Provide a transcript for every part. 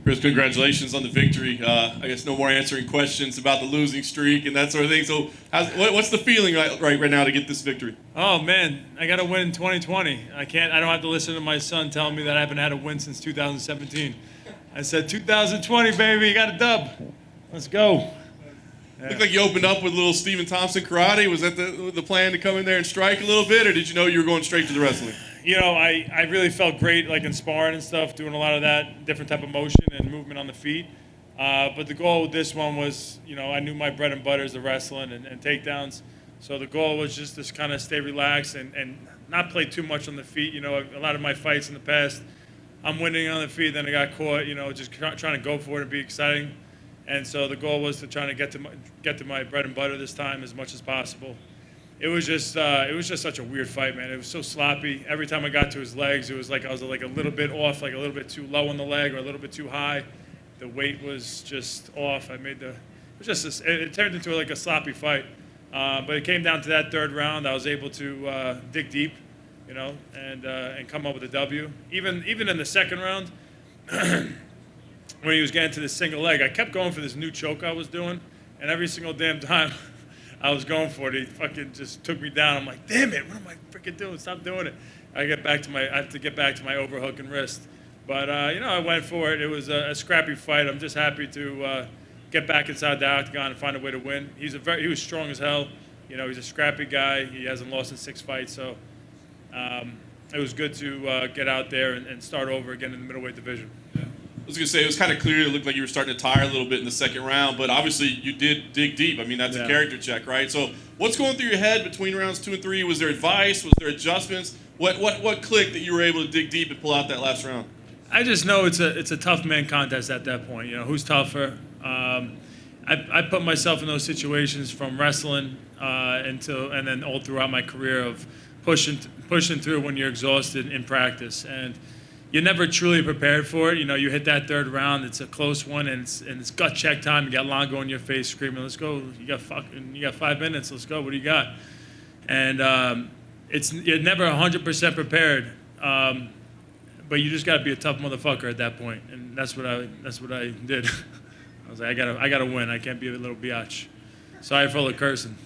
Chris, congratulations on the victory. I guess no more answering questions about the losing streak and that sort of thing. So what's the feeling right now to get this victory? Oh, man, I got to win in 2020. I don't have to listen to my son telling me that I haven't had a win since 2017. I said, 2020, baby, you got a dub. Let's go. Yeah. Looked like you opened up with a little Stephen Thompson karate. Was that the plan to come in there and strike a little bit, or did you know you were going straight to the wrestling? You know, I really felt great, like in sparring and stuff, doing a lot of that, different type of motion and movement on the feet. But the goal with this one was, you know, I knew my bread and butter is the wrestling and takedowns. So the goal was just to kind of stay relaxed and not play too much on the feet. You know, a lot of my fights in the past, I'm winning on the feet, then I got caught, you know, just trying to go for it and be exciting. And so the goal was to try to get to my bread and butter this time as much as possible. It was just such a weird fight, man. It was so sloppy. Every time I got to his legs, it was like I was like a little bit off, like a little bit too low on the leg or a little bit too high. The weight was just off. It turned into like a sloppy fight. But it came down to that third round. I was able to dig deep, you know, and come up with a W. Even in the second round, when he was getting to the single leg, I kept going for this new choke I was doing, and every single damn time I was going for it, he fucking just took me down. I'm like, damn it, what am I freaking doing? Stop doing it. I have to get back to my overhook and wrist. But you know, I went for it. It was a scrappy fight. I'm just happy to get back inside the octagon and find a way to win. He was strong as hell. You know, he's a scrappy guy. He hasn't lost in 6 fights, so it was good to get out there and start over again in the middleweight division. Yeah. I was going to say, it was kind of clear. It looked like you were starting to tire a little bit in the second round, but obviously you did dig deep. I mean, that's a character check, right? So what's going through your head between rounds 2 and 3? Was there advice? Was there adjustments? What clicked that you were able to dig deep and pull out that last round? I just know it's a tough man contest at that point. You know, who's tougher? I put myself in those situations from wrestling and then all throughout my career of pushing through when you're exhausted in practice, and you're never truly prepared for it. You know, you hit that third round, it's a close one, and it's gut check time. You got Longo in your face screaming, "Let's go! You got 5 minutes. Let's go. What do you got?" And you're never 100% prepared, but you just got to be a tough motherfucker at that point, and that's what I did. I was like, I gotta win. I can't be a little biatch. Sorry for all the cursing.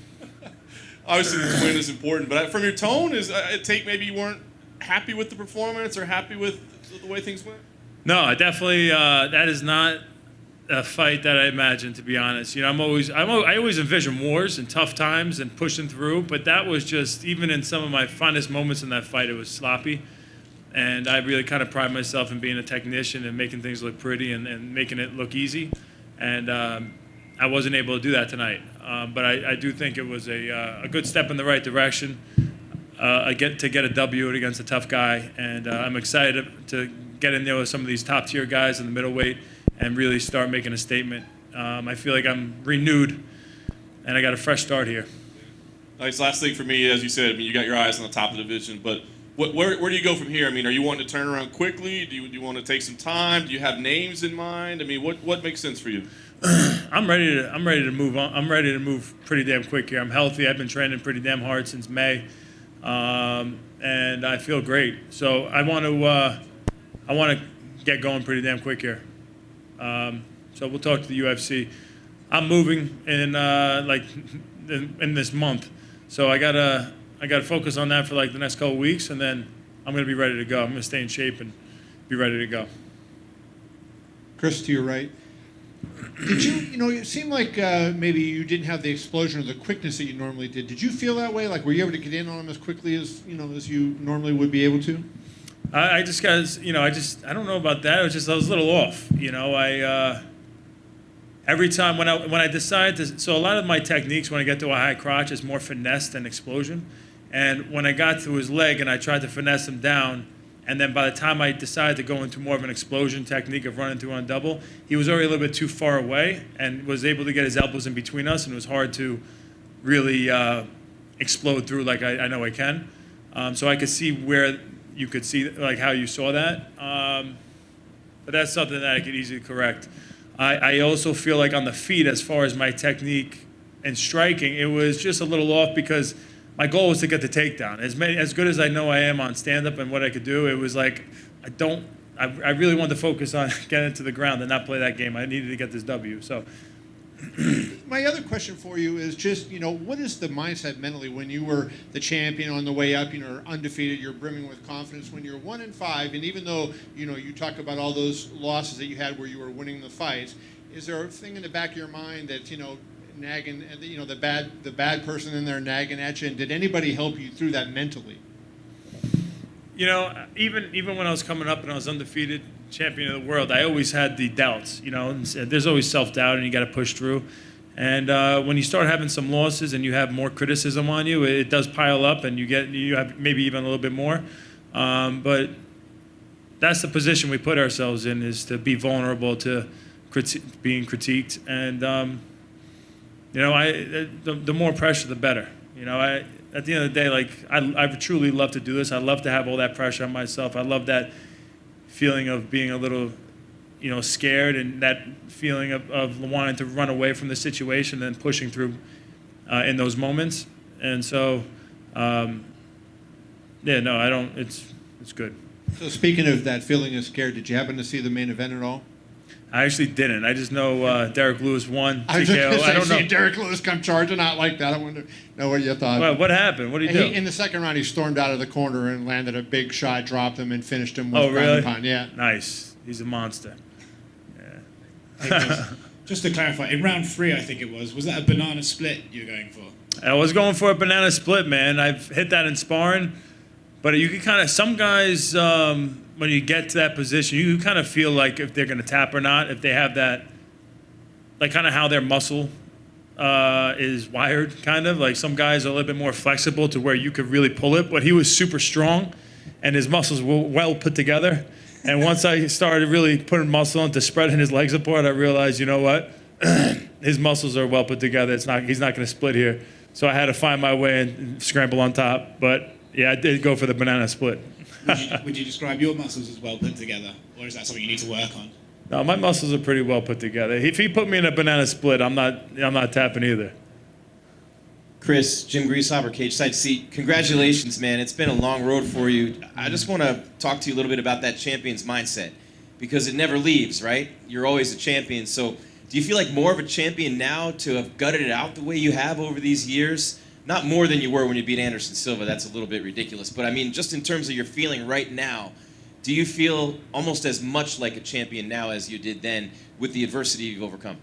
Obviously, this win is important, but from your tone, maybe you weren't happy with the performance or happy with the way things went? No, I definitely. That is not a fight that I imagined, to be honest. You know, I always envision wars and tough times and pushing through, but that was just, even in some of my finest moments in that fight, it was sloppy. And I really kind of pride myself in being a technician and making things look pretty and making it look easy. And I wasn't able to do that tonight. But I do think it was a good step in the right direction to get a W against a tough guy. And I'm excited to get in there with some of these top-tier guys in the middleweight and really start making a statement. I feel like I'm renewed, and I got a fresh start here. Nice. Last thing for me, as you said, I mean, you got your eyes on the top of the division, but where do you go from here? I mean, are you wanting to turn around quickly? Do you want to take some time? Do you have names in mind? I mean, what makes sense for you? I'm ready to move on. I'm ready to move pretty damn quick here. I'm healthy. I've been training pretty damn hard since May, and I feel great. So I want to get going pretty damn quick here. So we'll talk to the UFC. I'm moving in this month, so I gotta focus on that for like the next couple of weeks, and then I'm gonna be ready to go. I'm gonna stay in shape and be ready to go. Chris, to your right. Did it seemed like maybe you didn't have the explosion or the quickness that you normally did. Did you feel that way? Like, were you able to get in on him as quickly as you normally would be able to? I don't know about that. I was a little off. Every time when I decide to, so a lot of my techniques when I get to a high crotch is more finesse than explosion. And when I got to his leg and I tried to finesse him down, and then by the time I decided to go into more of an explosion technique of running through on double, he was already a little bit too far away and was able to get his elbows in between us, and it was hard to really explode through like I know I can. So I could see where you could see like how you saw that. But that's something that I could easily correct. I also feel like on the feet, as far as my technique and striking, it was just a little off because my goal was to get the takedown. As good as I know I am on stand-up and what I could do, it was like I don't I really wanted to focus on getting to the ground and not play that game. I needed to get this W. So. My other question for you is just, what is the mindset mentally when you were the champion on the way up, undefeated, you're brimming with confidence when you're 1-5, and even though, you talk about all those losses that you had where you were winning the fights, is there a thing in the back of your mind that, nagging, the bad person in there nagging at you, and did anybody help you through that mentally? Even when I was coming up and I was undefeated champion of the world, I always had the doubts, and there's always self-doubt and you got to push through. And when you start having some losses and you have more criticism on you, it does pile up and you have maybe even a little bit more. But that's the position we put ourselves in, is to be vulnerable to being critiqued. And, the more pressure, the better. At the end of the day, I truly love to do this. I love to have all that pressure on myself. I love that feeling of being a little, scared, and that feeling of wanting to run away from the situation and pushing through in those moments. And so, I don't. It's good. So speaking of that feeling of scared, did you happen to see the main event at all? I actually didn't. I just know Derek Lewis won. I was just TKO. going to say, I don't know. Derek Lewis come charging out like that. I want to know what you thought. What happened? What did he do? In the second round, he stormed out of the corner and landed a big shot, dropped him, and finished him with Oh, really? ground and pound. Yeah. Nice. He's a monster. Hey, just to clarify, in round 3, I think it was that a banana split you were going for? I was going for a banana split, man. I've hit that in sparring, but you can kind of, some guys, when you get to that position, you kind of feel like if they're going to tap or not, if they have that, like kind of how their muscle is wired, kind of. Like some guys are a little bit more flexible to where you could really pull it, but he was super strong and his muscles were well put together. And once I started really putting muscle into spreading his legs apart, I realized, you know what? His muscles are well put together. He's not going to split here. So I had to find my way and scramble on top. But yeah, I did go for the banana split. Would you describe your muscles as well put together, or is that something you need to work on? No, my muscles are pretty well put together. If he put me in a banana split, I'm not tapping either. Chris, Jim Greashopper, cage side seat. Congratulations, man. It's been a long road for you. I just want to talk to you a little bit about that champion's mindset, because it never leaves, right? You're always a champion. So do you feel like more of a champion now to have gutted it out the way you have over these years? Not more than you were when you beat Anderson Silva. That's a little bit ridiculous. But I mean, just in terms of your feeling right now, do you feel almost as much like a champion now as you did then with the adversity you've overcome?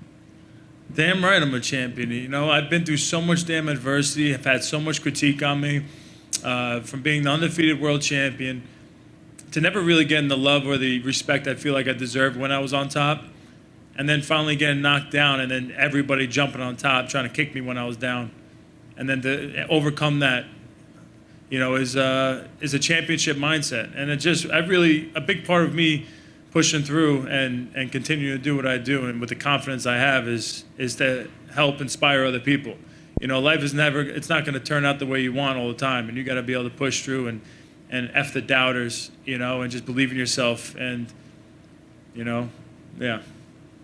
Damn right I'm a champion. I've been through so much damn adversity. I've had so much critique on me, from being the undefeated world champion to never really getting the love or the respect I feel like I deserved when I was on top, and then finally getting knocked down, and then everybody jumping on top trying to kick me when I was down. And then to overcome that, is a championship mindset. And a big part of me pushing through and continuing to do what I do, and with the confidence I have, is to help inspire other people. Life is it's not going to turn out the way you want all the time, and you got to be able to push through and F the doubters, and just believe in yourself. And, yeah.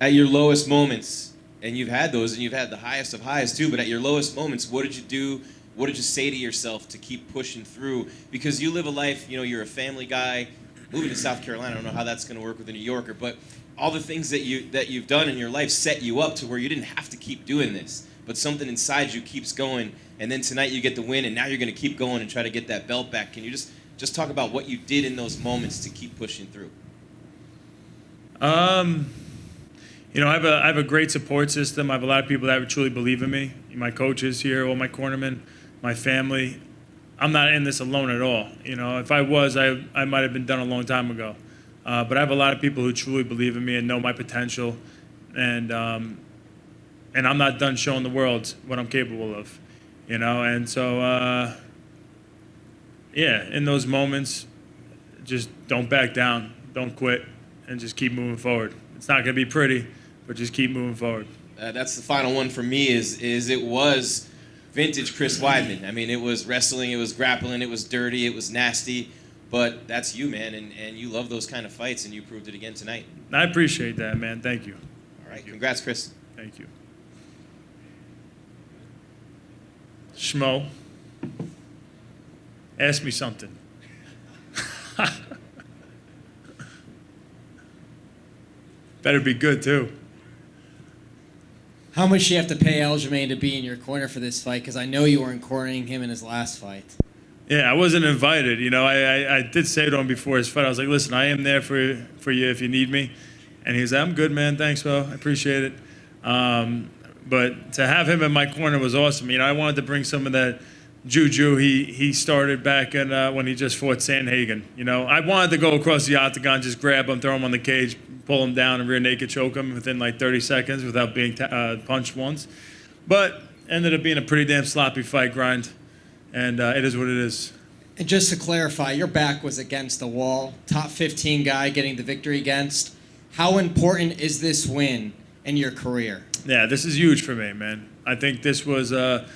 At your lowest moments, and you've had those, and you've had the highest of highs too, but at your lowest moments, what did you do? What did you say to yourself to keep pushing through? Because you live a life, you're a family guy. Moving to South Carolina, I don't know how that's going to work with a New Yorker, but all the things that you've done in your life set you up to where you didn't have to keep doing this, but something inside you keeps going, and then tonight you get the win, and now you're going to keep going and try to get that belt back. Can you just talk about what you did in those moments to keep pushing through? I have a great support system. I have a lot of people that truly believe in me. My coaches here, all my cornermen, my family. I'm not in this alone at all. If I was, I might have been done a long time ago. But I have a lot of people who truly believe in me and know my potential, and I'm not done showing the world what I'm capable of. And so in those moments, just don't back down, don't quit, and just keep moving forward. It's not going to be pretty, but just keep moving forward. That's the final one for me. Is it was vintage Chris Weidman. I mean, it was wrestling, it was grappling, it was dirty, it was nasty, but that's you, man, and you love those kind of fights, and you proved it again tonight. I appreciate that, man. Thank you. All right, congrats, Chris. Thank you. Schmo, ask me something. Better be good too. How much do you have to pay Aljamain to be in your corner for this fight? Because I know you weren't cornering him in his last fight. Yeah, I wasn't invited. You know, I did say to him before his fight, I was like, listen, I am there for you if you need me. And he was like, I'm good, man. Thanks, bro. I appreciate it. But to have him in my corner was awesome. You know, I wanted to bring some of that juju he started back in, when he just fought Sandhagen. You know, I wanted to go across the octagon, just grab him, throw him on the cage, pull him down, and rear naked choke him within like 30 seconds without being punched once. But ended up being a pretty damn sloppy fight grind. And it is what it is. And just to clarify, your back was against the wall. Top 15 guy getting the victory against. How important is this win in your career? Yeah, this is huge for me, man. I think this was a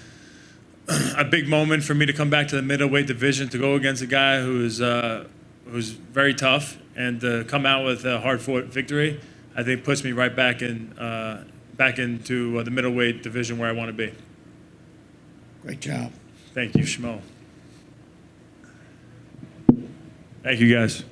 big moment for me to come back to the middleweight division, to go against a guy who's very tough, and to come out with a hard-fought victory, I think puts me right back into the middleweight division where I want to be. Great job. Thank you, Shmo. Thank you, guys.